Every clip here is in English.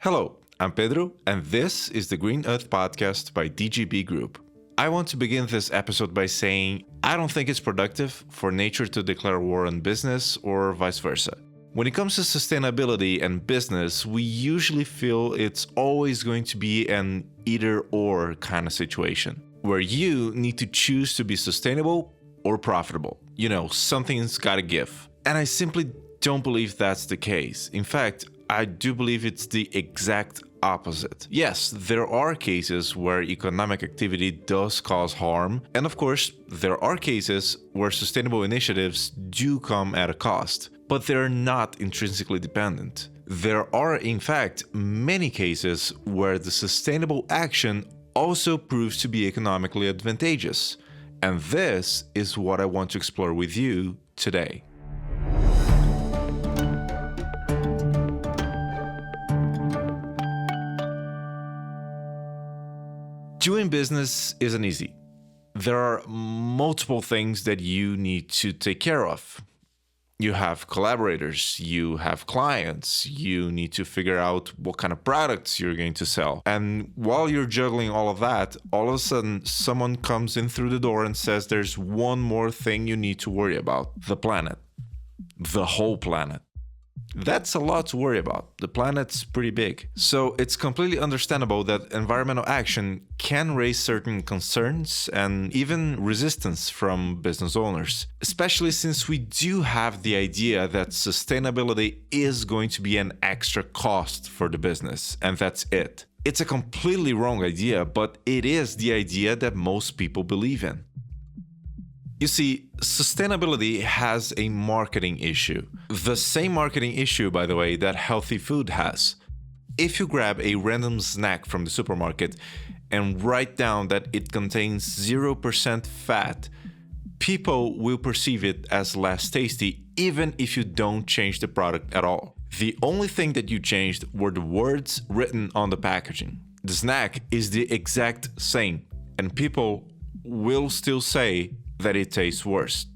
Hello, I'm Pedro, and this is the Green Earth Podcast by DGB Group. I want to begin this episode by saying I don't think it's productive for nature to declare war on business or vice versa. When it comes to sustainability and business, we usually feel it's always going to be an either-or kind of situation, where you need to choose to be sustainable or profitable. You know, something's gotta give. And I simply don't believe that's the case. In fact, I do believe it's the exact opposite. Yes, there are cases where economic activity does cause harm, and of course, there are cases where sustainable initiatives do come at a cost, but they're not intrinsically dependent. There are, in fact, many cases where the sustainable action also proves to be economically advantageous, and this is what I want to explore with you today. Doing business isn't easy. There are multiple things that you need to take care of. You have collaborators, you have clients, you need to figure out what kind of products you're going to sell. And while you're juggling all of that, all of a sudden someone comes in through the door and says there's one more thing you need to worry about: the planet. The whole planet. That's a lot to worry about. The planet's pretty big. So it's completely understandable that environmental action can raise certain concerns and even resistance from business owners, especially since we do have the idea that sustainability is going to be an extra cost for the business, and that's it. It's a completely wrong idea, but it is the idea that most people believe in. You see, sustainability has a marketing issue. The same marketing issue, by the way, that healthy food has. If you grab a random snack from the supermarket and write down that it contains 0% fat, people will perceive it as less tasty, even if you don't change the product at all. The only thing that you changed were the words written on the packaging. The snack is the exact same, and people will still say that it tastes worse.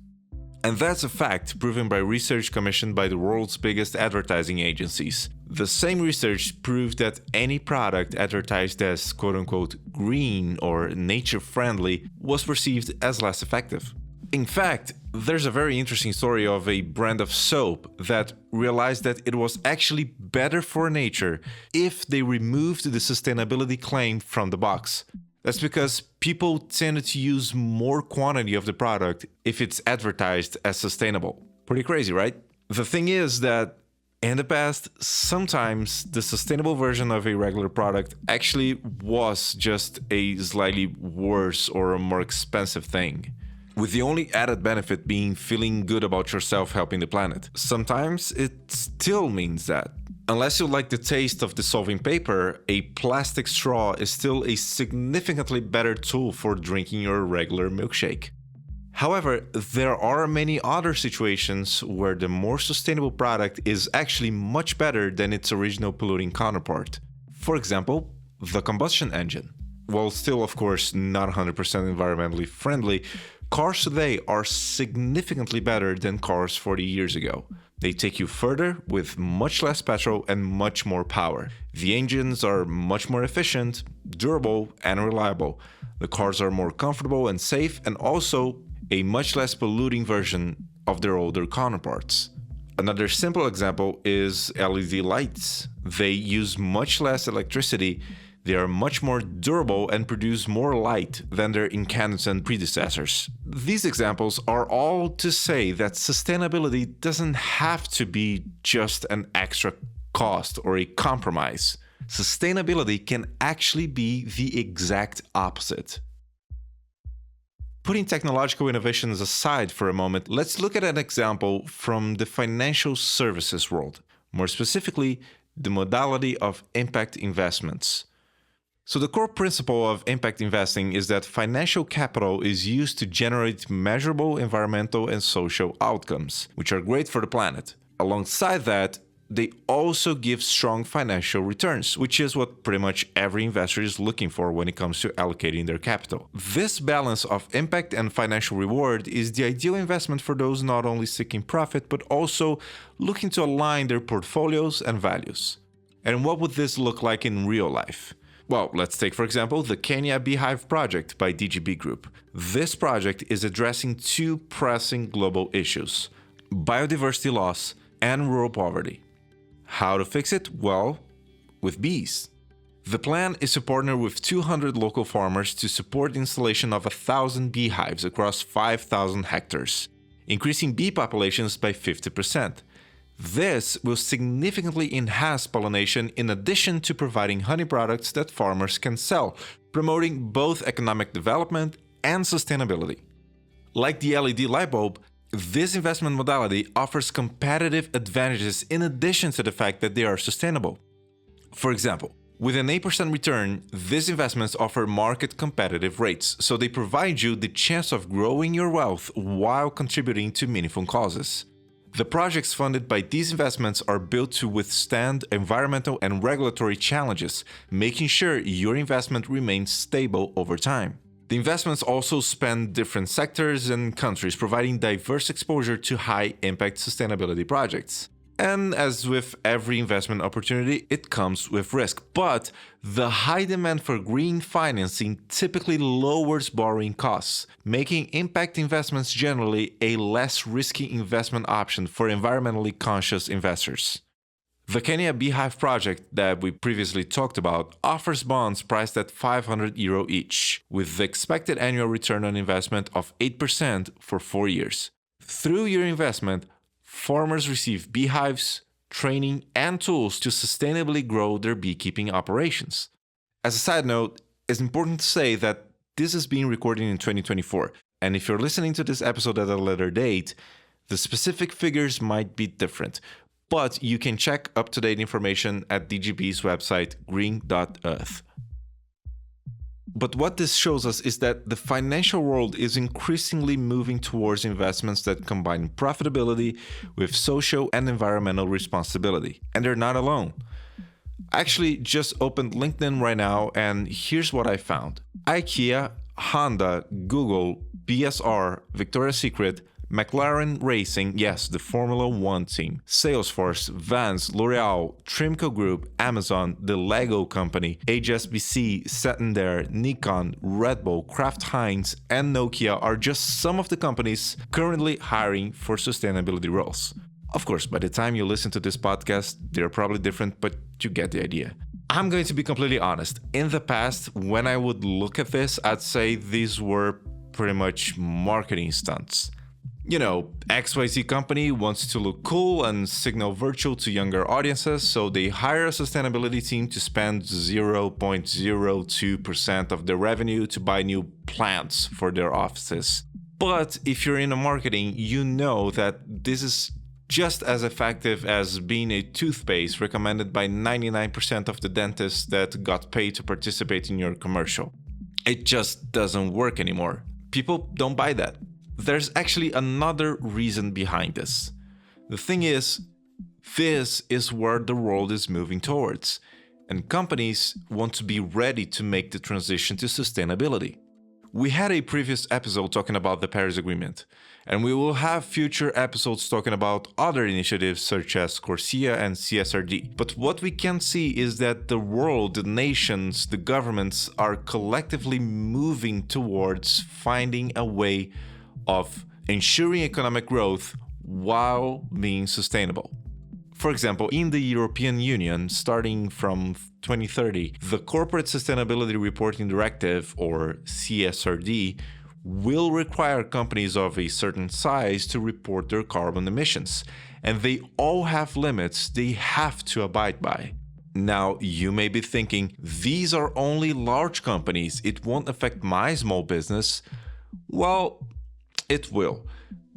And that's a fact proven by research commissioned by the world's biggest advertising agencies. The same research proved that any product advertised as quote-unquote green or nature-friendly was perceived as less effective. In fact, there's a very interesting story of a brand of soap that realized that it was actually better for nature if they removed the sustainability claim from the box. That's because people tend to use more quantity of the product if it's advertised as sustainable. Pretty crazy, right? The thing is that in the past, sometimes the sustainable version of a regular product actually was just a slightly worse or a more expensive thing, with the only added benefit being feeling good about yourself helping the planet. Sometimes it still means that. Unless you like the taste of dissolving paper, a plastic straw is still a significantly better tool for drinking your regular milkshake. However, there are many other situations where the more sustainable product is actually much better than its original polluting counterpart. For example, the combustion engine. While still, of course, not 100% environmentally friendly, cars today are significantly better than cars 40 years ago. They take you further with much less petrol and much more power. The engines are much more efficient, durable, and reliable. The cars are more comfortable and safe, and also a much less polluting version of their older counterparts. Another simple example is LED lights. They use much less electricity. They are much more durable and produce more light than their incandescent predecessors. These examples are all to say that sustainability doesn't have to be just an extra cost or a compromise. Sustainability can actually be the exact opposite. Putting technological innovations aside for a moment, let's look at an example from the financial services world, more specifically, the modality of impact investments. So the core principle of impact investing is that financial capital is used to generate measurable environmental and social outcomes, which are great for the planet. Alongside that, they also give strong financial returns, which is what pretty much every investor is looking for when it comes to allocating their capital. This balance of impact and financial reward is the ideal investment for those not only seeking profit, but also looking to align their portfolios and values. And what would this look like in real life? Well, let's take, for example, the Kenya Beehive Project by DGB Group. This project is addressing two pressing global issues: biodiversity loss and rural poverty. How to fix it? Well, with bees. The plan is to partner with 200 local farmers to support the installation of 1,000 beehives across 5,000 hectares, increasing bee populations by 50%. This will significantly enhance pollination in addition to providing honey products that farmers can sell, promoting both economic development and sustainability. Like the LED light bulb, this investment modality offers competitive advantages in addition to the fact that they are sustainable. For example, with an 8% return, these investments offer market competitive rates, so they provide you the chance of growing your wealth while contributing to meaningful causes. The projects funded by these investments are built to withstand environmental and regulatory challenges, making sure your investment remains stable over time. The investments also span different sectors and countries, providing diverse exposure to high-impact sustainability projects. And as with every investment opportunity, it comes with risk. But the high demand for green financing typically lowers borrowing costs, making impact investments generally a less risky investment option for environmentally conscious investors. The Kenya Beehive project that we previously talked about offers bonds priced at €500 each, with the expected annual return on investment of 8% for 4 years. Through your investment, farmers receive beehives, training, and tools to sustainably grow their beekeeping operations. As a side note, it's important to say that this is being recorded in 2024, and if you're listening to this episode at a later date, the specific figures might be different, but you can check up-to-date information at DGB's website, green.earth. But what this shows us is that the financial world is increasingly moving towards investments that combine profitability with social and environmental responsibility. And they're not alone. I actually just opened LinkedIn right now, and here's what I found. IKEA, Honda, Google, BSR, Victoria's Secret, McLaren Racing, yes, the Formula One team, Salesforce, Vans, L'Oreal, Trimco Group, Amazon, the Lego Company, HSBC, Santander, Nikon, Red Bull, Kraft Heinz, and Nokia are just some of the companies currently hiring for sustainability roles. Of course, by the time you listen to this podcast, they're probably different, but you get the idea. I'm going to be completely honest. In the past, when I would look at this, I'd say these were pretty much marketing stunts. You know, XYZ company wants to look cool and signal virtue to younger audiences, so they hire a sustainability team to spend 0.02% of their revenue to buy new plants for their offices. But if you're in marketing, you know that this is just as effective as being a toothpaste recommended by 99% of the dentists that got paid to participate in your commercial. It just doesn't work anymore. People don't buy that. There's actually another reason behind this. The thing is, this is where the world is moving towards, and companies want to be ready to make the transition to sustainability. We had a previous episode talking about the Paris Agreement, and we will have future episodes talking about other initiatives such as CORSIA and CSRD. But what we can see is that the world, the nations, the governments are collectively moving towards finding a way of ensuring economic growth while being sustainable. For example, in the European Union, starting from 2030, the Corporate Sustainability Reporting Directive, or CSRD, will require companies of a certain size to report their carbon emissions, and they all have limits they have to abide by. Now, you may be thinking, these are only large companies, it won't affect my small business. Well, it will,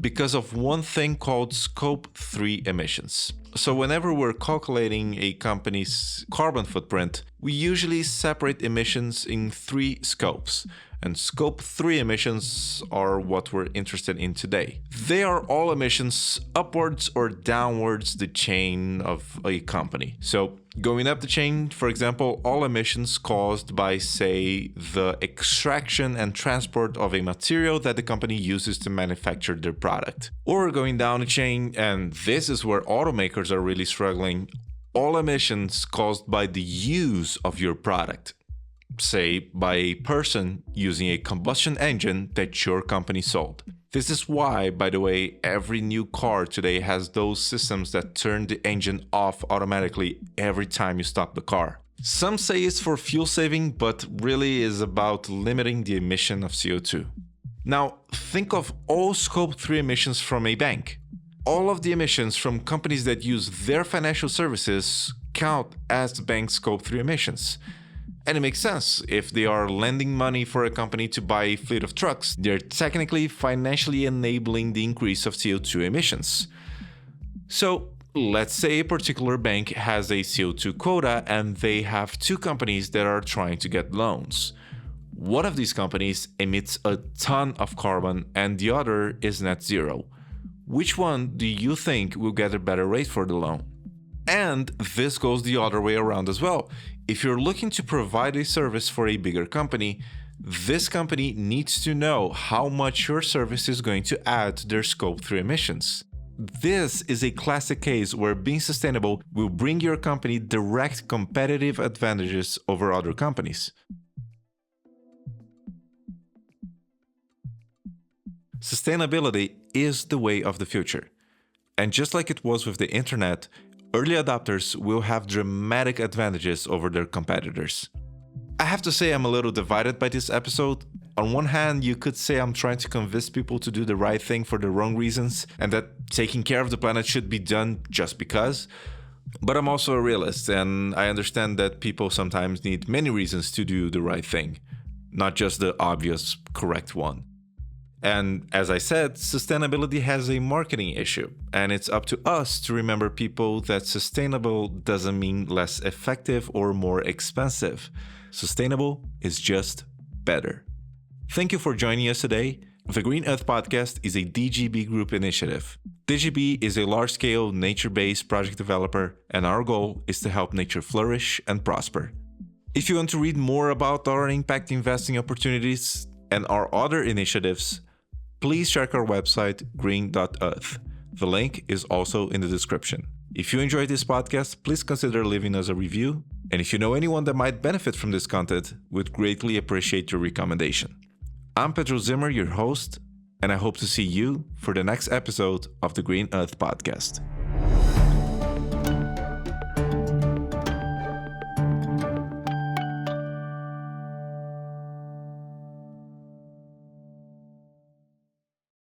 because of one thing called Scope 3 emissions. So whenever we're calculating a company's carbon footprint, we usually separate emissions in 3 scopes. And Scope 3 emissions are what we're interested in today. They are all emissions upwards or downwards the chain of a company. So going up the chain, for example, all emissions caused by, say, the extraction and transport of a material that the company uses to manufacture their product. Or going down the chain, and this is where automakers are really struggling, all emissions caused by the use of your product, say by a person using a combustion engine that your company sold. This is why, by the way, every new car today has those systems that turn the engine off automatically every time you stop the car. Some say it's for fuel saving, but really is about limiting the emission of CO2. Now, think of all Scope 3 emissions from a bank. All of the emissions from companies that use their financial services count as the bank's Scope 3 emissions. And it makes sense. If they are lending money for a company to buy a fleet of trucks, they're technically financially enabling the increase of CO2 emissions. So, let's say a particular bank has a CO2 quota and they have two companies that are trying to get loans. One of these companies emits a ton of carbon and the other is net zero. Which one do you think will get a better rate for the loan? And this goes the other way around as well. If you're looking to provide a service for a bigger company, this company needs to know how much your service is going to add to their Scope 3 emissions. This is a classic case where being sustainable will bring your company direct competitive advantages over other companies. Sustainability is the way of the future. And just like it was with the internet, early adopters will have dramatic advantages over their competitors. I have to say I'm a little divided by this episode. On one hand, you could say I'm trying to convince people to do the right thing for the wrong reasons, and that taking care of the planet should be done just because. But I'm also a realist, and I understand that people sometimes need many reasons to do the right thing, not just the obvious correct one. And as I said, sustainability has a marketing issue, and it's up to us to remember people that sustainable doesn't mean less effective or more expensive. Sustainable is just better. Thank you for joining us today. The Green Earth Podcast is a DGB Group initiative. DGB is a large-scale nature-based project developer, and our goal is to help nature flourish and prosper. If you want to read more about our impact investing opportunities and our other initiatives, please check our website, green.earth. The link is also in the description. If you enjoyed this podcast, please consider leaving us a review. And if you know anyone that might benefit from this content, we'd greatly appreciate your recommendation. I'm Pedro Zimmer, your host, and I hope to see you for the next episode of the Green Earth Podcast.